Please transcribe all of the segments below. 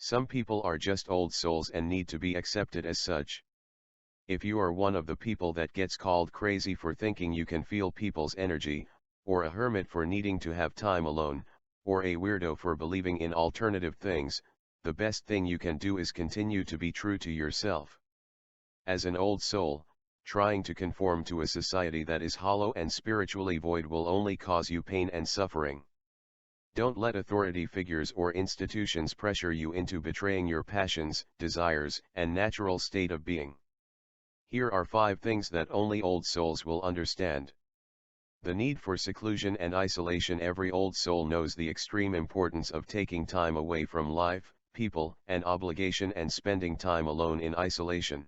Some people are just old souls and need to be accepted as such. If you are one of the people that gets called crazy for thinking you can feel people's energy, or a hermit for needing to have time alone, or a weirdo for believing in alternative things, the best thing you can do is continue to be true to yourself. As an old soul, trying to conform to a society that is hollow and spiritually void will only cause you pain and suffering. Don't let authority figures or institutions pressure you into betraying your passions, desires, and natural state of being. Here are 5 things that only old souls will understand. The need for seclusion and isolation. Every old soul knows the extreme importance of taking time away from life, people, and obligation and spending time alone in isolation.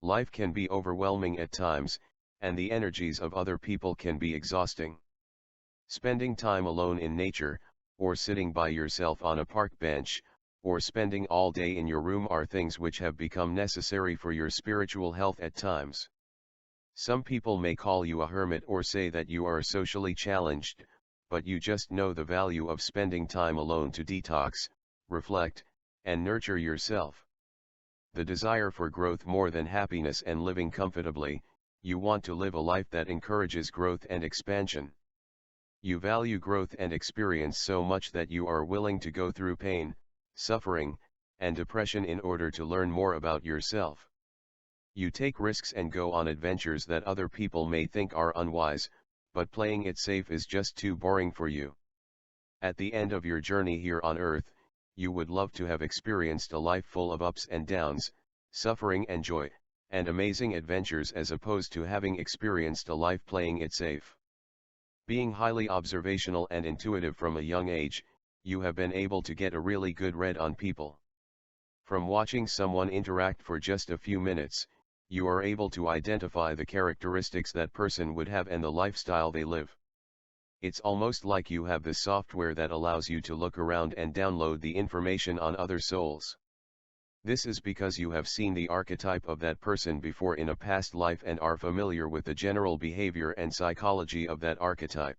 Life can be overwhelming at times, and the energies of other people can be exhausting. Spending time alone in nature, or sitting by yourself on a park bench, or spending all day in your room are things which have become necessary for your spiritual health at times. Some people may call you a hermit or say that you are socially challenged, but you just know the value of spending time alone to detox, reflect, and nurture yourself. The desire for growth more than happiness and living comfortably, you want to live a life that encourages growth and expansion. You value growth and experience so much that you are willing to go through pain, suffering, and depression in order to learn more about yourself. You take risks and go on adventures that other people may think are unwise, but playing it safe is just too boring for you. At the end of your journey here on Earth, you would love to have experienced a life full of ups and downs, suffering and joy, and amazing adventures as opposed to having experienced a life playing it safe. Being highly observational and intuitive from a young age, you have been able to get a really good read on people. From watching someone interact for just a few minutes, you are able to identify the characteristics that person would have and the lifestyle they live. It's almost like you have this software that allows you to look around and download the information on other souls. This is because you have seen the archetype of that person before in a past life and are familiar with the general behavior and psychology of that archetype.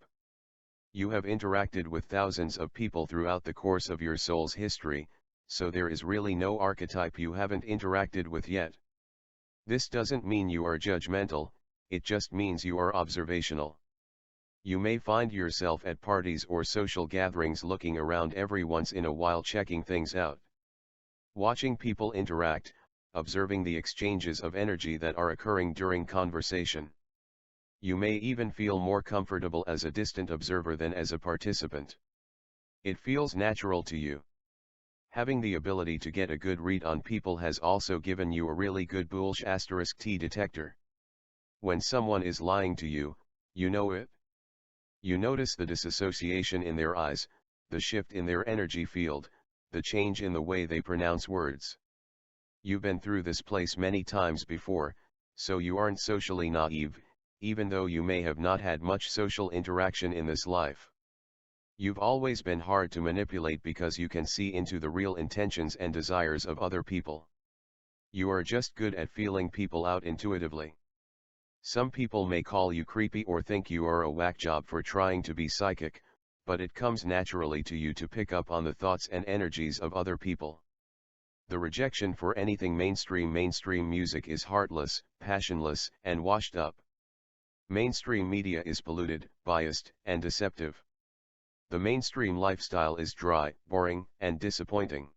You have interacted with thousands of people throughout the course of your soul's history, so there is really no archetype you haven't interacted with yet. This doesn't mean you are judgmental, it just means you are observational. You may find yourself at parties or social gatherings looking around every once in a while checking things out. Watching people interact, observing the exchanges of energy that are occurring during conversation. You may even feel more comfortable as a distant observer than as a participant. It feels natural to you. Having the ability to get a good read on people has also given you a really good bullshit*T detector. When someone is lying to you, you know it. You notice the disassociation in their eyes, the shift in their energy field, the change in the way they pronounce words. You've been through this place many times before, so you aren't socially naive, even though you may have not had much social interaction in this life. You've always been hard to manipulate because you can see into the real intentions and desires of other people. You are just good at feeling people out intuitively. Some people may call you creepy or think you are a whack job for trying to be psychic, but it comes naturally to you to pick up on the thoughts and energies of other people. The rejection for anything mainstream music is heartless, passionless, and washed up. Mainstream media is polluted, biased, and deceptive. The mainstream lifestyle is dry, boring, and disappointing.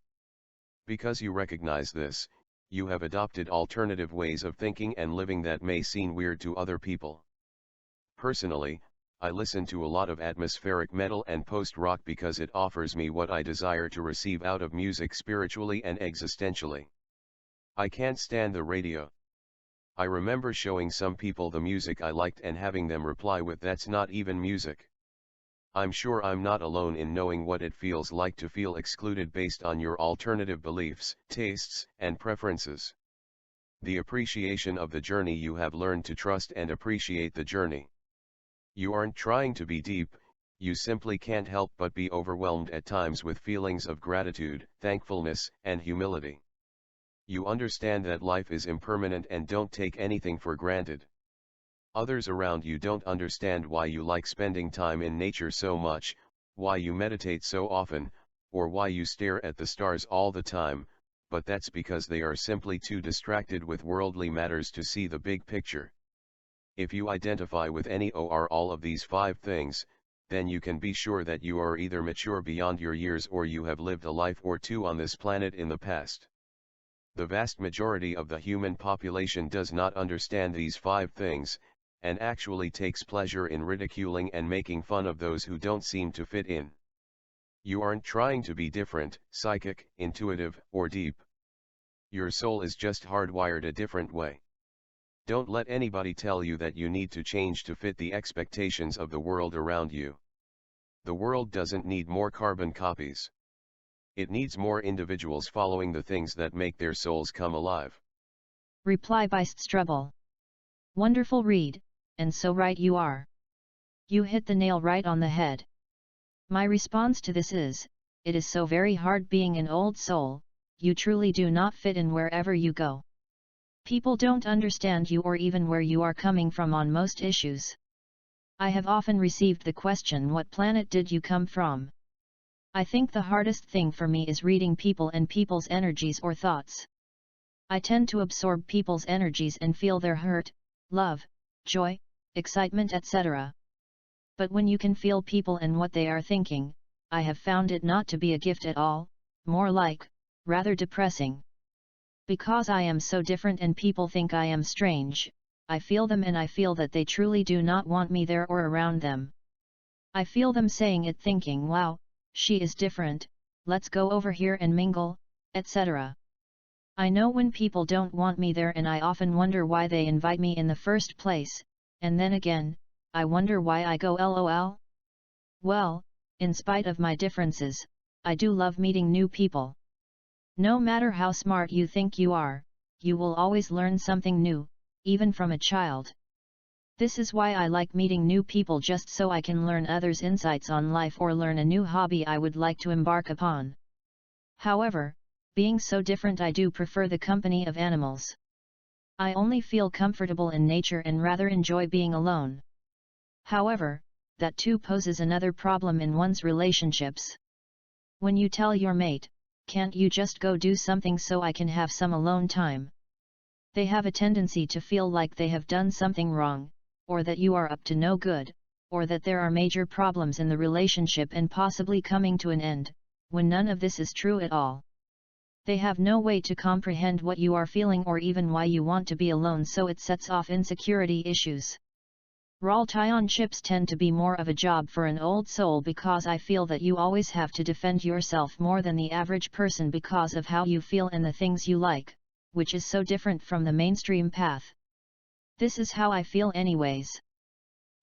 Because you recognize this, you have adopted alternative ways of thinking and living that may seem weird to other people. Personally, I listen to a lot of atmospheric metal and post-rock because it offers me what I desire to receive out of music spiritually and existentially. I can't stand the radio. I remember showing some people the music I liked and having them reply with "That's not even music." I'm sure I'm not alone in knowing what it feels like to feel excluded based on your alternative beliefs, tastes, and preferences. The appreciation of the journey. You have learned to trust and appreciate the journey. You aren't trying to be deep, you simply can't help but be overwhelmed at times with feelings of gratitude, thankfulness, and humility. You understand that life is impermanent and don't take anything for granted. Others around you don't understand why you like spending time in nature so much, why you meditate so often, or why you stare at the stars all the time, but that's because they are simply too distracted with worldly matters to see the big picture. If you identify with any or all of these 5 things, then you can be sure that you are either mature beyond your years or you have lived a life or two on this planet in the past. The vast majority of the human population does not understand these 5 things, and actually takes pleasure in ridiculing and making fun of those who don't seem to fit in. You aren't trying to be different, psychic, intuitive, or deep. Your soul is just hardwired a different way. Don't let anybody tell you that you need to change to fit the expectations of the world around you. The world doesn't need more carbon copies. It needs more individuals following the things that make their souls come alive. Reply by Strubble. Wonderful read, and so right you are. You hit the nail right on the head. My response to this is, it is so very hard being an old soul, you truly do not fit in wherever you go. People don't understand you or even where you are coming from on most issues. I have often received the question, what planet did you come from? I think the hardest thing for me is reading people and people's energies or thoughts. I tend to absorb people's energies and feel their hurt, love, joy, excitement, etc. But when you can feel people and what they are thinking, I have found it not to be a gift at all, more like, rather depressing. Because I am so different and people think I am strange, I feel them and I feel that they truly do not want me there or around them. I feel them saying it thinking, wow, she is different, let's go over here and mingle, etc. I know when people don't want me there and I often wonder why they invite me in the first place, and then again, I wonder why I go lol. Well, in spite of my differences, I do love meeting new people. No matter how smart you think you are, you will always learn something new, even from a child. This is why I like meeting new people, just so I can learn others' insights on life or learn a new hobby I would like to embark upon. However, being so different, I do prefer the company of animals. I only feel comfortable in nature and rather enjoy being alone. However, that too poses another problem in one's relationships. When you tell your mate, can't you just go do something so I can have some alone time? They have a tendency to feel like they have done something wrong, or that you are up to no good, or that there are major problems in the relationship and possibly coming to an end, when none of this is true at all. They have no way to comprehend what you are feeling or even why you want to be alone, so it sets off insecurity issues. Relationships tend to be more of a job for an old soul because I feel that you always have to defend yourself more than the average person because of how you feel and the things you like, which is so different from the mainstream path. This is how I feel anyways.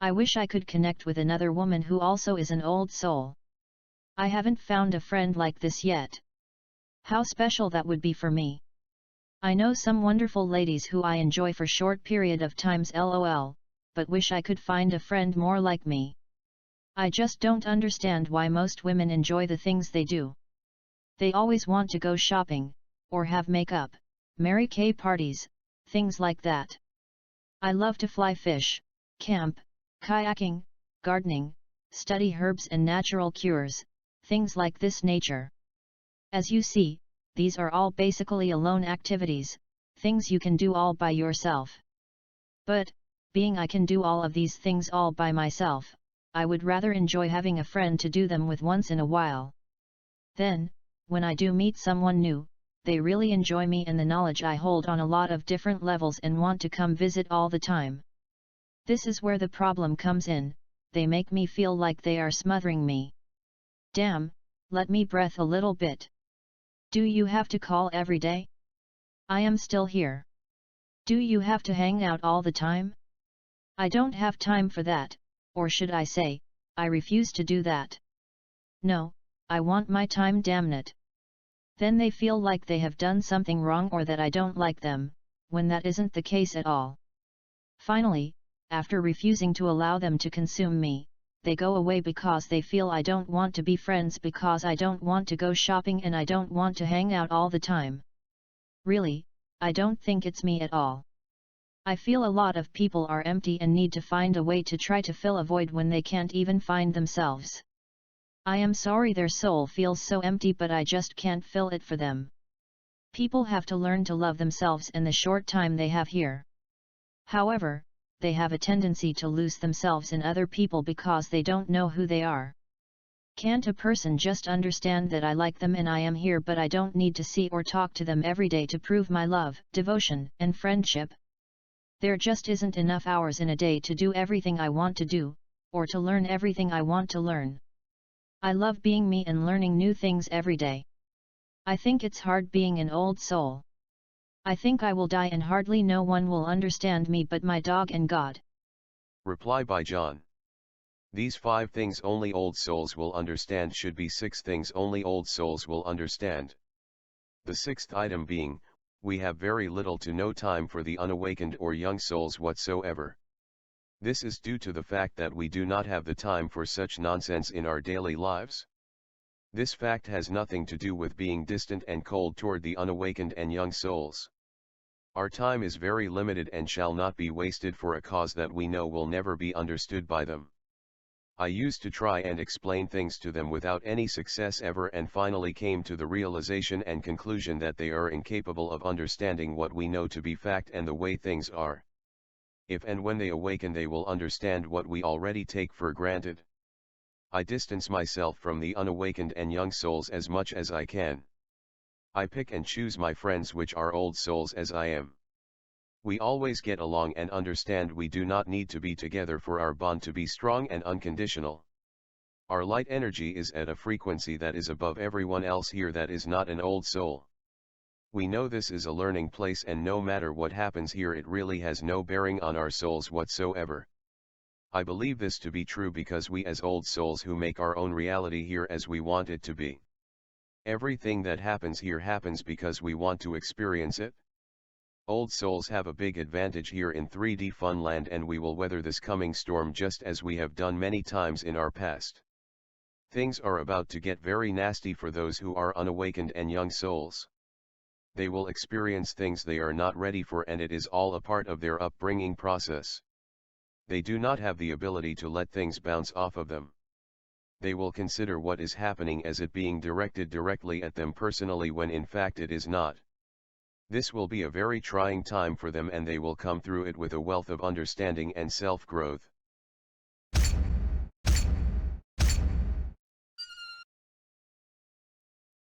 I wish I could connect with another woman who also is an old soul. I haven't found a friend like this yet. How special that would be for me. I know some wonderful ladies who I enjoy for short period of times lol, but wish I could find a friend more like me. I just don't understand why most women enjoy the things they do. They always want to go shopping, or have makeup, Mary Kay parties, things like that. I love to fly fish, camp, kayaking, gardening, study herbs and natural cures, things like this nature. As you see, these are all basically alone activities, things you can do all by yourself. But, being I can do all of these things all by myself, I would rather enjoy having a friend to do them with once in a while. Then, when I do meet someone new, they really enjoy me and the knowledge I hold on a lot of different levels and want to come visit all the time. This is where the problem comes in, they make me feel like they are smothering me. Damn, let me breathe a little bit. Do you have to call every day? I am still here. Do you have to hang out all the time? I don't have time for that, or should I say, I refuse to do that. No, I want my time, damn it. Then they feel like they have done something wrong or that I don't like them, when that isn't the case at all. Finally, after refusing to allow them to consume me, they go away because they feel I don't want to be friends because I don't want to go shopping and I don't want to hang out all the time. Really, I don't think it's me at all. I feel a lot of people are empty and need to find a way to try to fill a void when they can't even find themselves. I am sorry their soul feels so empty, but I just can't fill it for them. People have to learn to love themselves in the short time they have here. However, they have a tendency to lose themselves in other people because they don't know who they are. Can't a person just understand that I like them and I am here, but I don't need to see or talk to them every day to prove my love, devotion, and friendship? There just isn't enough hours in a day to do everything I want to do, or to learn everything I want to learn. I love being me and learning new things every day. I think it's hard being an old soul. I think I will die and hardly no one will understand me but my dog and God. Reply by John. These 5 things only old souls will understand should be 6 things only old souls will understand. The 6th item being, we have very little to no time for the unawakened or young souls whatsoever. This is due to the fact that we do not have the time for such nonsense in our daily lives. This fact has nothing to do with being distant and cold toward the unawakened and young souls. Our time is very limited and shall not be wasted for a cause that we know will never be understood by them. I used to try and explain things to them without any success ever, and finally came to the realization and conclusion that they are incapable of understanding what we know to be fact and the way things are. If and when they awaken, they will understand what we already take for granted. I distance myself from the unawakened and young souls as much as I can. I pick and choose my friends, which are old souls as I am. We always get along and understand we do not need to be together for our bond to be strong and unconditional. Our light energy is at a frequency that is above everyone else here that is not an old soul. We know this is a learning place, and no matter what happens here, it really has no bearing on our souls whatsoever. I believe this to be true because we as old souls who make our own reality here as we want it to be. Everything that happens here happens because we want to experience it. Old souls have a big advantage here in 3D Funland, and we will weather this coming storm just as we have done many times in our past. Things are about to get very nasty for those who are unawakened and young souls. They will experience things they are not ready for, and it is all a part of their upbringing process. They do not have the ability to let things bounce off of them. They will consider what is happening as it being directed directly at them personally, when in fact it is not. This will be a very trying time for them, and they will come through it with a wealth of understanding and self-growth.